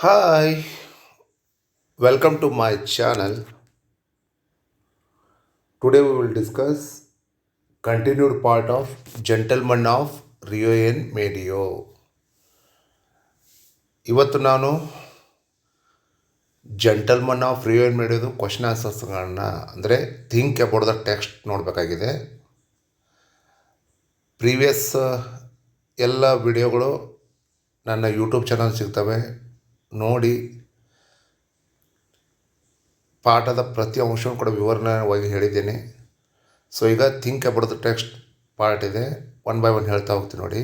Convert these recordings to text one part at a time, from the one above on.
Hi, welcome to my channel. Today we will discuss continued part of Gentleman of RIO en Medio. ಇವತ್ತು ನಾನು gentleman of Rio en ಮೇಡಿಯೋದು question ಆನ್ಸರ್ಸ್ಗಳನ್ನ ಅಂದರೆ think about the text ನೋಡಬೇಕಾಗಿದೆ. Previous ಎಲ್ಲ ವಿಡಿಯೋಗಳು ನನ್ನ ಯೂಟ್ಯೂಬ್ ಚಾನಲ್ ಸಿಗ್ತವೆ, ನೋಡಿ ಪಾಠದ ಪ್ರತಿ ಅಂಶವೂ ಕೂಡ ವಿವರಣವಾಗಿ ಹೇಳಿದ್ದೇನೆ. ಸೊ ಈಗ think about the text part ಇದೆ, ಒನ್ ಬೈ ಒನ್ ಹೇಳ್ತಾ ಹೋಗ್ತೀನಿ ನೋಡಿ.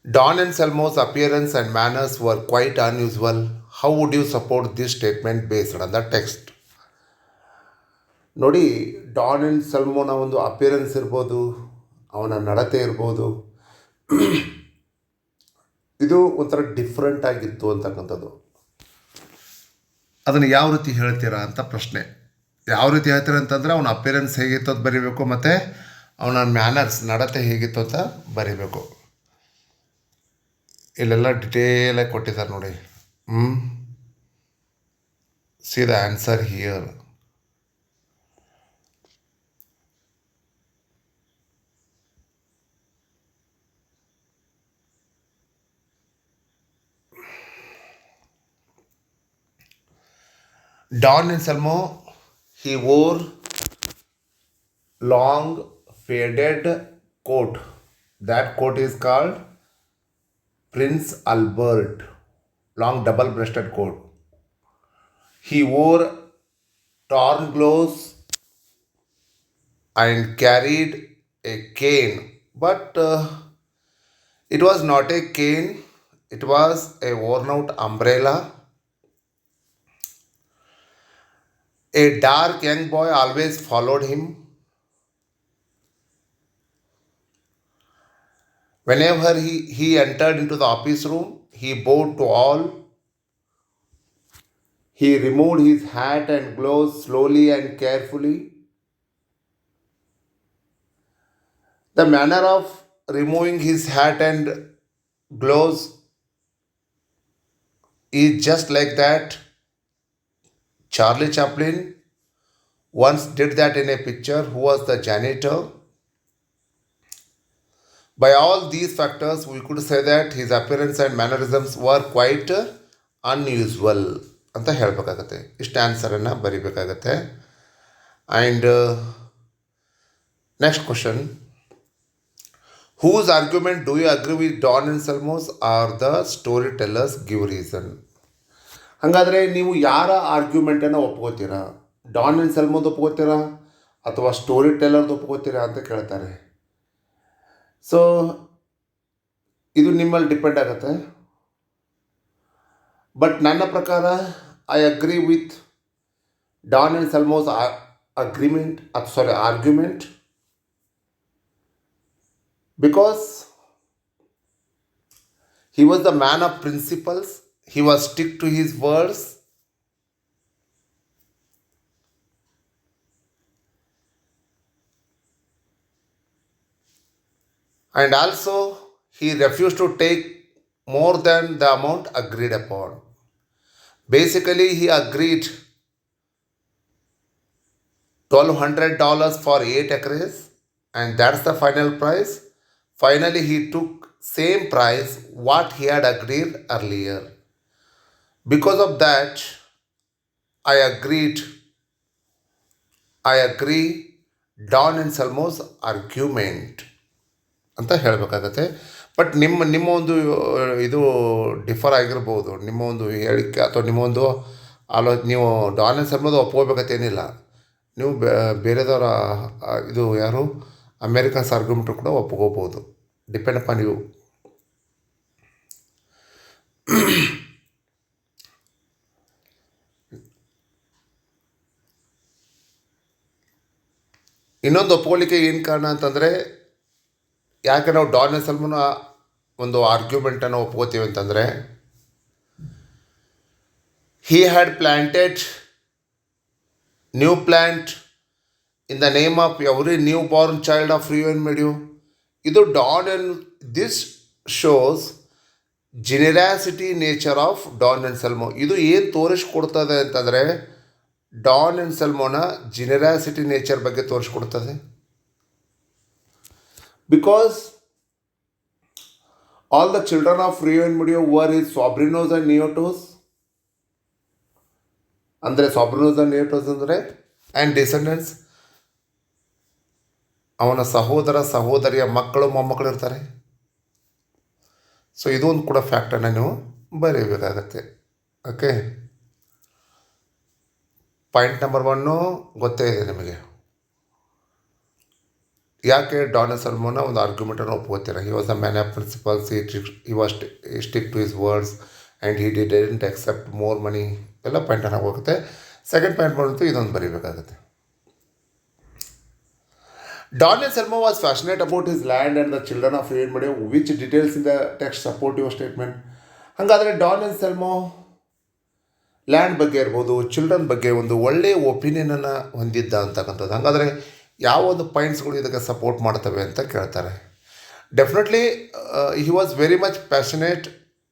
Don and Selmo's appearance and manners were quite unusual. How would you support this statement based on the text? ನೋಡಿ, ಡಾನ್ ಆ್ಯಂಡ್ ಸಲ್ಮೋನ ಒಂದು ಅಪಿಯರೆನ್ಸ್ ಇರ್ಬೋದು, ಅವನ ನಡತೆ ಇರ್ಬೋದು, ಇದು ಒಂಥರ ಡಿಫ್ರೆಂಟ್ ಆಗಿತ್ತು ಅಂತಕ್ಕಂಥದ್ದು. ಅದನ್ನು ಯಾವ ರೀತಿ ಹೇಳ್ತೀರಾ ಅಂತ ಪ್ರಶ್ನೆ. ಯಾವ ರೀತಿ ಹೇಳ್ತೀರಾ ಅಂತಂದರೆ ಅವನ ಅಪಿಯರೆನ್ಸ್ ಹೇಗಿತ್ತು ಅಂತ ಬರೀಬೇಕು, ಮತ್ತು ಅವನ ಮ್ಯಾನರ್ಸ್ ನಡತೆ ಹೇಗಿತ್ತು ಅಂತ ಬರೀಬೇಕು. ಇಲ್ಲೆಲ್ಲ ಡಿಟೇಲಾಗಿ ಕೊಟ್ಟಿದ್ದಾರೆ ನೋಡಿ. C the answer here. Don Anselmo, he wore long faded coat. That coat is called Prince Albert, long double-breasted coat. He wore torn clothes and carried a cane, but it was not a cane, it was a worn-out umbrella. A dark young boy always followed him. Whenever he entered into the office room, he bowed to all. He removed his hat and gloves slowly and carefully. The manner of removing his hat and gloves is just like that. Charlie Chaplin once did that in a picture, who was the janitor. By all these factors, we could say that his appearance and mannerisms were quite unusual ಅಂತ ಹೇಳಬೇಕಾಗತ್ತೆ. ಇಷ್ಟು ಆನ್ಸರನ್ನು ಬರಿಬೇಕಾಗತ್ತೆ. And next question, whose argument do you agree with Don and Salmo's are the story tellers give reason? ಹಾಗಾದರೆ ನೀವು ಯಾರ ಆರ್ಗ್ಯುಮೆಂಟನ್ನು ಒಪ್ಕೋತೀರಾ? Don and ಸಲ್ಮೋದು ಒಪ್ಕೋತೀರಾ ಅಥವಾ story ಟೆಲ್ಲರ್ದು ಒಪ್ಕೋತೀರಾ ಅಂತ ಕೇಳ್ತಾರೆ. ಸೊ ಇದು ನಿಮ್ಮಲ್ಲಿ ಡಿಪೆಂಡ್ ಆಗುತ್ತೆ. ಬಟ್ ನನ್ನ ಪ್ರಕಾರ I agree with Don and Salmo's argument, because he was the man of principles, he was stick to his words, and also he refused to take more than the amount agreed upon. Basically, he agreed $1,200 for 8 acres, and that's the final price. Finally, he took same price what he had agreed earlier. Because of that, I agree Don and Salmo's argument ಅಂತ ಹೇಳಬೇಕಾಗತ್ತೆ. But ನಿಮ್ಮ ಒಂದು ಇದು differ ಆಗಿರ್ಬೋದು, ನಿಮ್ಮ ಒಂದು ಹೇಳಿಕೆ ಅಥವಾ ನಿಮ್ಮ ಒಂದು ನೀವು ಡಾನ್ ಆ್ಯಂಡ್ ಸಲ್ಮೋದು ಒಪ್ಕೋಬೇಕತ್ತೇನಿಲ್ಲ. ನೀವು ಬೇರೆದವರ ಇದು ಯಾರು ಅಮೇರಿಕನ್ಸ್ ಆರ್ಗ್ಯುಮೆಂಟು ಕೂಡ ಒಪ್ಕೋಬೋದು, ಡಿಪೆಂಡ್ ಅಪಾನ್ ಯು. ಇನ್ನೊಂದು ಒಪ್ಕೊಳ್ಳಿಕ್ಕೆ ಏನು ಕಾರಣ ಅಂತಂದರೆ, ಯಾಕೆ ನಾವು ಡಾನ್ ಆ್ಯಂಡ್ ಸಲ್ಮೋನ ಒಂದು ಆರ್ಗ್ಯುಮೆಂಟನ್ನು ಒಪ್ಕೋತೀವಿ ಅಂತಂದರೆ, he had planted new plant in the name of every newborn child of RIO en Medio. ಇದು Don and this shows generosity nature of Don and Selmo. ಇದು ಏನು ತೋರಿಸ್ಕೊಡ್ತದೆ ಅಂತಂದರೆ ಡಾನ್ ಆ್ಯಂಡ್ ಸೆಲ್ಮೋನ ಜಿನೆರಾಸಿಟಿ ನೇಚರ್ ಬಗ್ಗೆ ತೋರಿಸ್ಕೊಡ್ತದೆ. Because all the children of Rio en Medio were his sobrinos and nietos. ಅಂದರೆ sobrinos and nietos ಅಂದರೆ ಆ್ಯಂಡ್ ಡಿಸೆಂಡೆಂಟ್ಸ್, ಅವನ ಸಹೋದರ ಸಹೋದರಿಯ ಮಕ್ಕಳು ಮೊಮ್ಮಕ್ಕಳು ಇರ್ತಾರೆ. ಸೊ ಇದೊಂದು ಕೂಡ ಫ್ಯಾಕ್ಟನ್ನು ನೀವು ಬರೀಬೇಕಾಗತ್ತೆ. ಓಕೆ, ಪಾಯಿಂಟ್ ನಂಬರ್ 1 ಗೊತ್ತೇ ಇದೆ ನಿಮಗೆ. ಯಾಕೆ ಡಾನ್ ಆ್ಯಂಡ್ ಸೆಲ್ಮೋನ ಒಂದು ಆರ್ಗ್ಯುಮೆಂಟನ್ನು ಒಪ್ಕೋತೀರ? He was a man of principles, he was stick to his words and he didn't accept more money. ಎಲ್ಲ ಪಾಯಿಂಟನ್ನು ಹೋಗುತ್ತೆ. ಸೆಕೆಂಡ್ ಪಾಯಿಂಟ್ ಬಂತು, ಇದೊಂದು ಬರೀಬೇಕಾಗುತ್ತೆ. Don and Selma was passionate about his land and the children of Rio en Medio, which details in the text support your statement. ಹಾಗಾದರೆ Don and ಸೆಲ್ಮೋ land ಬಗ್ಗೆ ಇರ್ಬೋದು, children ಬಗ್ಗೆ ಒಂದು ಒಳ್ಳೆಯ ಒಪಿನಿಯನನ್ನು ಹೊಂದಿದ್ದ ಅಂತಕ್ಕಂಥದ್ದು. ಹಾಗಾದರೆ ಯಾವ ಒಂದು ಪಾಯಿಂಟ್ಸ್ಗಳು ಇದಕ್ಕೆ ಸಪೋರ್ಟ್ ಮಾಡ್ತವೆ ಅಂತ ಕೇಳ್ತಾರೆ. Definitely he was very much passionate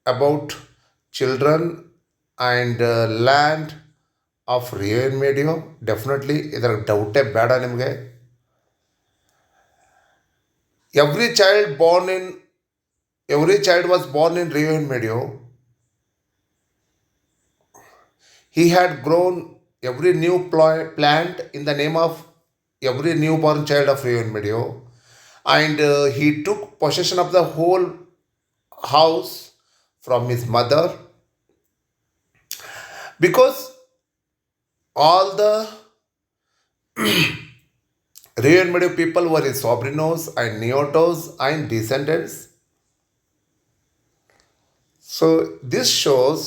about children and land of Rio en ಮೆಡಿಯೋ. Definitely ಇದರ ಡೌಟೇ ಬೇಡ ನಿಮಗೆ. Every child was born in Rio en Medio. He had grown every new plant in the name of every newborn child of Rio en Medio, and he took possession of the whole house from his mother, because all the Rio en Medio people were his sobrinos and neotos and descendants. So this shows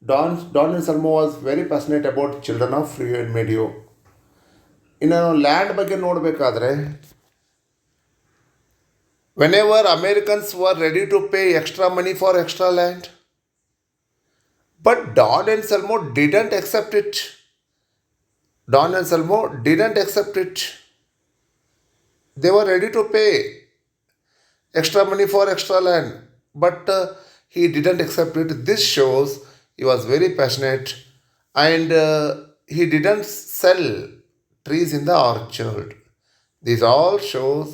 Don and Selma was very passionate about children of Rio en Medio. ಇನ್ನು land ಬಗ್ಗೆ ನೋಡಬೇಕಾದ್ರೆ, whenever Americans were ready to pay extra money for extra land, but Don and Selma didn't accept it. They were ready to pay extra money for extra land, but he didn't accept it. This shows he was very passionate, and he didn't sell trees in the orchard. This all shows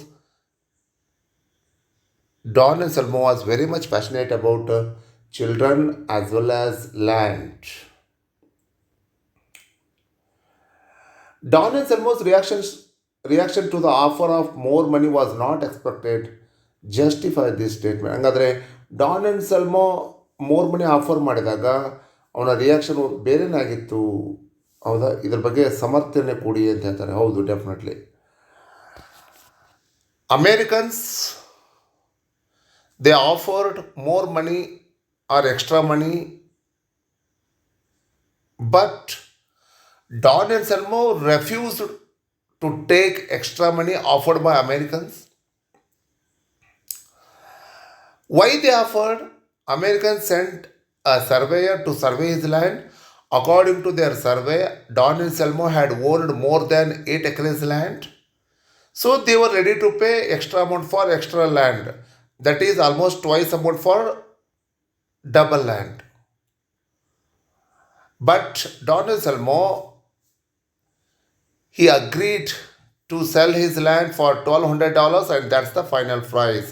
Don and Selma was very much passionate about children as well as land. Don and Selma's reaction to the offer of more money was not expected. Justify this statement. ಹಾಗಾದರೆ Don and Selmo more money offer ಮಾಡಿದಾಗ ಅವನ reaction ಬೇರೆನೇ ಆಗಿತ್ತು. ಹೌದಾ? ಇದ್ರ ಬಗ್ಗೆ ಸಮರ್ಥನೆ ಕೊಡಿ ಅಂತ ಹೇಳ್ತಾರೆ. ಹೌದು, definitely. Americans they offered more money or extra money, but Don and Selmo refused to take extra money offered by Americans. Why they offered? Americans sent a surveyor to survey his land. According to their survey, Don and Selma had owned more than 8 acres land. So they were ready to pay extra amount for extra land. That is almost twice amount for double land. But Don and Selma, he agreed to sell his land for $1,200, and that's the final price.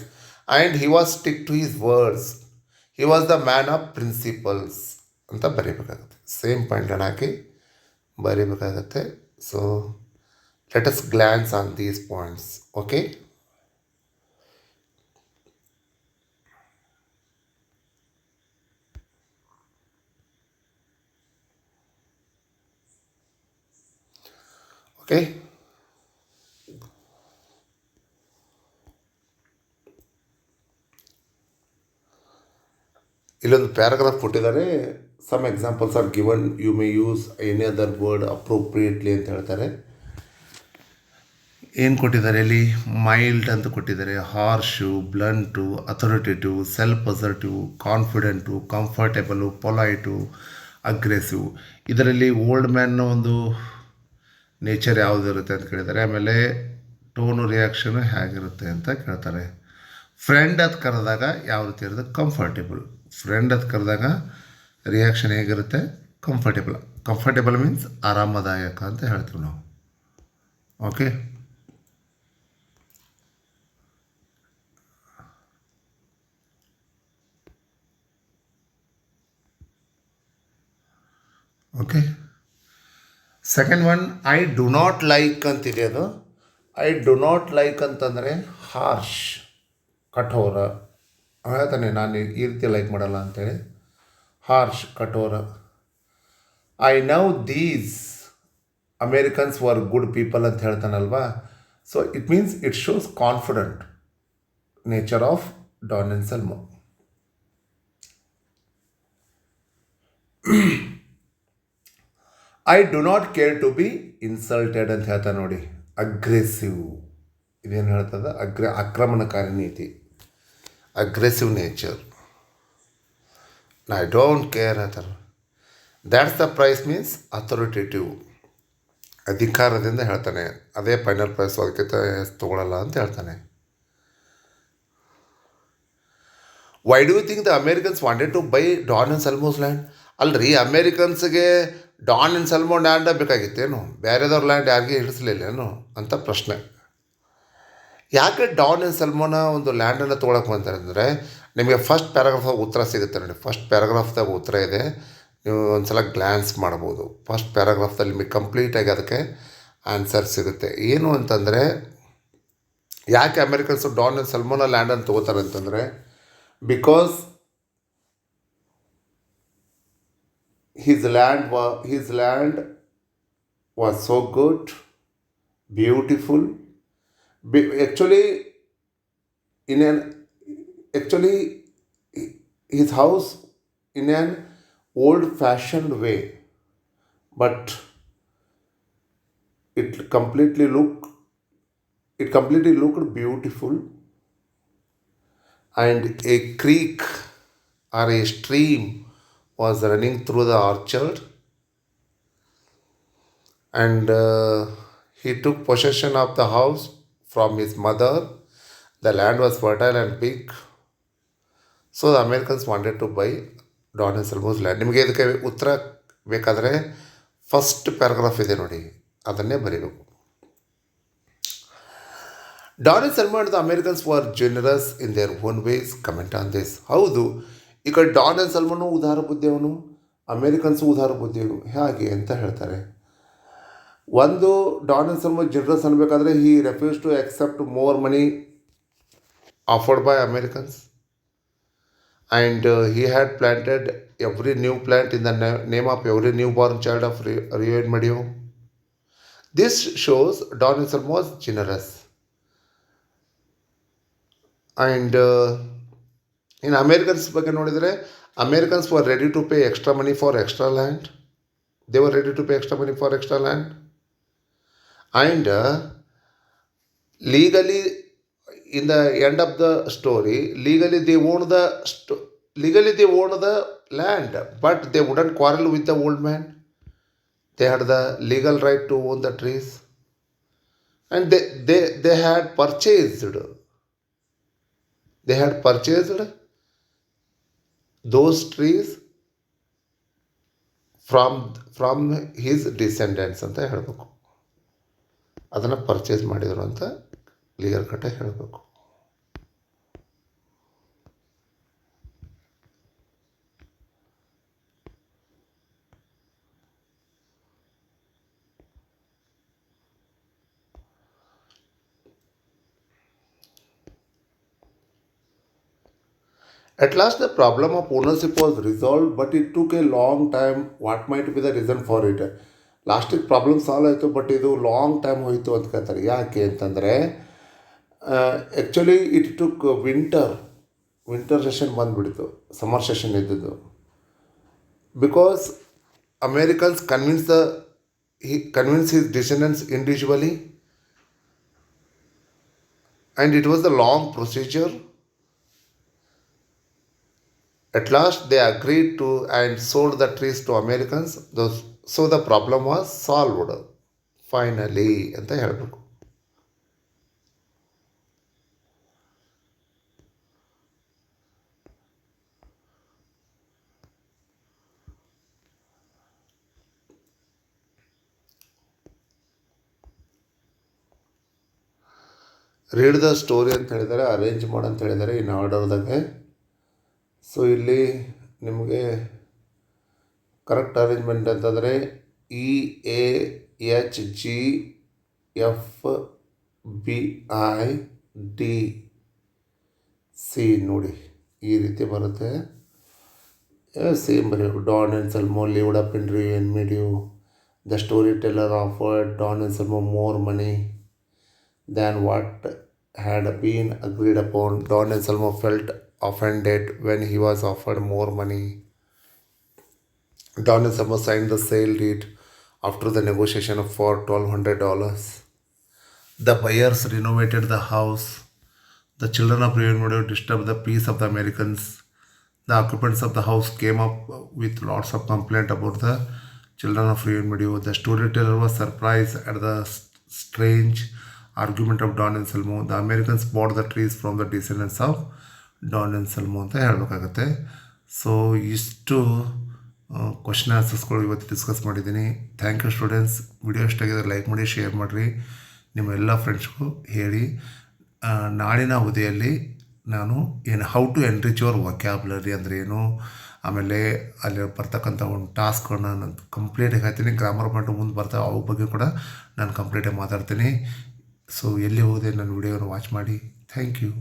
And he was stick to his words. He was the man of principles ಅಂತ ಬರೀಬೇಕಾಗುತ್ತೆ. Same ಪಾಯಿಂಟನ್ನು ಹಾಕಿ ಬರೀಬೇಕಾಗತ್ತೆ. So let us glance on these points. Okay, okay, ಇಲ್ಲೊಂದು paragraph ಕೊಟ್ಟಿದ್ದಾರೆ. Some examples are given, you may use any other word appropriately ಅಂತ ಹೇಳ್ತಾರೆ. ಏನು ಕೊಟ್ಟಿದ್ದಾರೆ ಇಲ್ಲಿ? ಮೈಲ್ಡ್ ಅಂತ ಕೊಟ್ಟಿದ್ದಾರೆ, harsh, blunt, authoritative, self assertive, confident, comfortable, polite, aggressive. ಇದರಲ್ಲಿ ಓಲ್ಡ್ ಮ್ಯಾನ್ನ ಒಂದು ನೇಚರ್ ಯಾವುದಿರುತ್ತೆ ಅಂತ ಕೇಳಿದ್ದಾರೆ. ಆಮೇಲೆ ಟೋನು ರಿಯಾಕ್ಷನು ಹೇಗಿರುತ್ತೆ ಅಂತ ಕೇಳ್ತಾರೆ. ಫ್ರೆಂಡ್ ಅಂತ ಕರೆದಾಗ ಯಾವ ರೀತಿ ಇರುತ್ತೆ? ಕಂಫರ್ಟೇಬಲ್. ಫ್ರೆಂಡ್ ಅಂತ ಕರೆದಾಗ ರಿಯಾಕ್ಷನ್ ಹೇಗಿರುತ್ತೆ? ಕಂಫರ್ಟೇಬಲ್. ಕಂಫರ್ಟೇಬಲ್ ಮೀನ್ಸ್ ಆರಾಮದಾಯಕ ಅಂತ ಹೇಳ್ತೀವಿ ನಾವು. Okay. Okay. Second one, I do not like ಅಂತಿದೆ ಅದು. ಐ ಡು ನಾಟ್ ಲೈಕ್ ಅಂತಂದರೆ ಹಾರ್ಶ್, ಕಠೋರ. ಹೇಳ್ತಾನೆ ನಾನು ಈ ರೀತಿ ಲೈಕ್ ಮಾಡಲ್ಲ ಅಂತೇಳಿ. ಹಾರ್ಶ್, ಕಠೋರ. I now these Americans were good people ಅಂತ ಹೇಳ್ತಾನಲ್ವಾ. So it means it shows confident nature of Don and Salmo. I do not care to be insulted ಅಂತ ಹೇಳ್ತಾನೆ ನೋಡಿ. ಅಗ್ರೆಸಿವ್. ಇದೇನು ಹೇಳ್ತದೆ? ಆಕ್ರಮಣಕಾರಿ ನೀತಿ, aggressive nature. I don't care ಅಂತಾರೆ. That's the price means authoritative, ಅಧಿಕಾರದಿಂದ ಹೇಳ್ತಾನೆ. ಅದೇ ಫೈನಲ್ ಪ್ರೈಸ್, ಅದಕ್ಕಿಂತ ತೊಗೊಳಲ್ಲ ಅಂತ ಹೇಳ್ತಾನೆ. Why do you think the Americans wanted to buy Don and Salmo's land? ಅಲ್ರಿ, ಅಮೇರಿಕನ್ಸ್ಗೆ ಡಾನ್ ಆ್ಯಂಡ್ ಸಲ್ಮೋ ಲ್ಯಾಂಡ್ ಬೇಕಾಗಿತ್ತೇನು? ಬೇರೆದವ್ರ ಲ್ಯಾಂಡ್ ಯಾರಿಗೆ ಹಿಡಿಸ್ಲಿಲ್ಲೇನು ಅಂತ ಪ್ರಶ್ನೆ. ಯಾಕೆ ಡಾನ್ ಆ್ಯಂಡ್ ಸಲ್ಮೋನ ಒಂದು ಲ್ಯಾಂಡನ್ನು ತೊಗೊಳಕ್ಕೆ ಬಂತಾರೆ ಅಂದರೆ, ನಿಮಗೆ ಫಸ್ಟ್ ಪ್ಯಾರಾಗ್ರಾಫಾಗ ಉತ್ತರ ಸಿಗುತ್ತೆ ನೋಡಿ. ಫಸ್ಟ್ ಪ್ಯಾರಾಗ್ರಾಫ್ದಾಗ ಉತ್ತರ ಇದೆ, ನೀವು ಒಂದು ಸಲ ಗ್ಲ್ಯಾನ್ಸ್ ಮಾಡ್ಬೋದು. ಫಸ್ಟ್ ಪ್ಯಾರಾಗ್ರಾಫ್ದಲ್ಲಿ ನಿಮಗೆ ಕಂಪ್ಲೀಟಾಗಿ ಅದಕ್ಕೆ ಆನ್ಸರ್ ಸಿಗುತ್ತೆ. ಏನು ಅಂತಂದರೆ, ಯಾಕೆ ಅಮೇರಿಕನ್ಸು ಡಾನ್ ಆ್ಯಂಡ್ ಸಲ್ಮೋನ ಲ್ಯಾಂಡನ್ನು ತೊಗೋತಾರೆ ಅಂತಂದರೆ, because his land was so good, beautiful. Actually, his house in an old-fashioned way, but it completely looked beautiful, and a creek or a stream was running through the orchard, and he took possession of the house from his mother. The land was fertile and big, so the Americans wanted to buy Don and Salmo's land. ನಿಮಗೆ ಇದಕ್ಕೆ ಉತ್ತರ ಬೇಕಾದರೆ first paragraph ಇದೆ ನೋಡಿ, ಅದನ್ನೇ ಬರೀಬೇಕು. Don and Salmo and the Americans were generous in their own ways. Comment on this. ಹೌದು, ಈ ಕಡೆ ಡಾನ್ ಆ್ಯಂಡ್ ಸಲ್ಮನು ಉದಾರ ಬುದ್ಧಿಯವನು, ಅಮೇರಿಕನ್ಸು ಉದಾರ ಬುದ್ಧಿಯವನು. ಹೇಗೆ ಅಂತ ಹೇಳ್ತಾರೆ. ಒಂದು, ಡಾನ್ ಆ್ಯಂಡ್ ಸಲ್ಮೋ ಜನರಸ್ ಅನ್ಬೇಕಾದ್ರೆ he refuse to accept more money offered by Americans, and he had planted every new plant in the name of every newborn child of RIO en medio. This shows Don and Salmo was generous, and in Americans ಬಗ್ಗೆ ನೋಡಿದರೆ, Americans were ready to pay extra money for extra land. They were ready to pay extra money for extra land, and legally, in the end of the story, legally they owned the land, but they wouldn't quarrel with the old man. They had the legal right to own the trees, and they had purchased those trees from his descendants ಅಂತ ಹೇಳಬೇಕು. ಅದನ್ನು purchase ಮಾಡಿದರು ಅಂತ clear ಕಟ್ಟಾಗಿ ಹೇಳಬೇಕು. At last, the problem of ownership was resolved, but it took a long time. What might be the reason for it? ಲಾಸ್ಟಿಗೆ problem solve ಆಯಿತು, but ಇದು ಲಾಂಗ್ ಟೈಮ್ ಹೋಯಿತು ಅಂತ ಕೇಳ್ತಾರೆ. ಯಾಕೆ ಅಂತಂದರೆ, actually it took winter session ಬಂದುಬಿಡ್ತು, summer session ಇದ್ದಿದ್ದು. Because Americans convince his descendants individually, and it was the long procedure. At last, they agreed to and sold the trees to Americans. So the problem was solved finally ಅಂತ ಹೇಳಬೇಕು. Read the story ಅಂತ ಹೇಳಿದ್ದಾರೆ, arrange ಮಾಡಿ ಅಂತ ಹೇಳಿದ್ದಾರೆ ಇನ್ ಆರ್ಡರ್ದಾಗೆ. So ಇಲ್ಲಿ ನಿಮಗೆ correct arrangement ಅಂತಂದರೆ EAHGFBIDC ನೋಡಿ, ಈ ರೀತಿ ಬರುತ್ತೆ. ಸೇಮ್ ಬರೆಯಬೇಕು. Don and Salmo lived up in Rio en Medio. The story teller offered Don and Salmo more money than what had been agreed upon. Don Anselmo felt offended when he was offered more money. Don Anselmo signed the sale deed after the negotiation for $1,200. The buyers renovated the house. The children of Rio Medio disturbed the peace of the Americans. The occupants of the house came up with lots of complaint about the children of Rio Medio. The storyteller was surprised at the strange argument of Don Anselmo. The Americans bought the trees from the descendants of Don Anselmo ಅಂತ ಹೇಳಬೇಕಾಗತ್ತೆ. So ಇಷ್ಟು question ಆನ್ಸರ್ಸ್ಗಳು ಇವತ್ತು discuss ಮಾಡಿದ್ದೀನಿ. Thank you students. Video ಇಷ್ಟಾಗಿದ್ರೆ like ಮಾಡಿ, share ಮಾಡಿರಿ, ನಿಮ್ಮ ಎಲ್ಲ ಫ್ರೆಂಡ್ಸ್ಗೂ ಹೇಳಿ. ನಾಳಿನ ಅವಧಿಯಲ್ಲಿ ನಾನು how to enrich your vocabulary ಅಂದರೆ ಏನು, ಆಮೇಲೆ ಅಲ್ಲಿ ಬರ್ತಕ್ಕಂಥ ಒಂದು ಟಾಸ್ಕ್ಗಳನ್ನ ನಾನು ಕಂಪ್ಲೀಟಾಗಿ ಹೇಳ್ತೀನಿ. ಗ್ರಾಮರ್ ಪಾಯಿಂಟ್ ಮುಂದೆ ಬರ್ತಾವೆ, ಅದ್ರ ಬಗ್ಗೆ ಕೂಡ ನಾನು ಕಂಪ್ಲೀಟಾಗಿ ಮಾತಾಡ್ತೀನಿ. ಸೊ ಎಲ್ಲಿ ಹೋದೆ ನನ್ನ ವಿಡಿಯೋನ ವಾಚ್ ಮಾಡಿ. Thank you.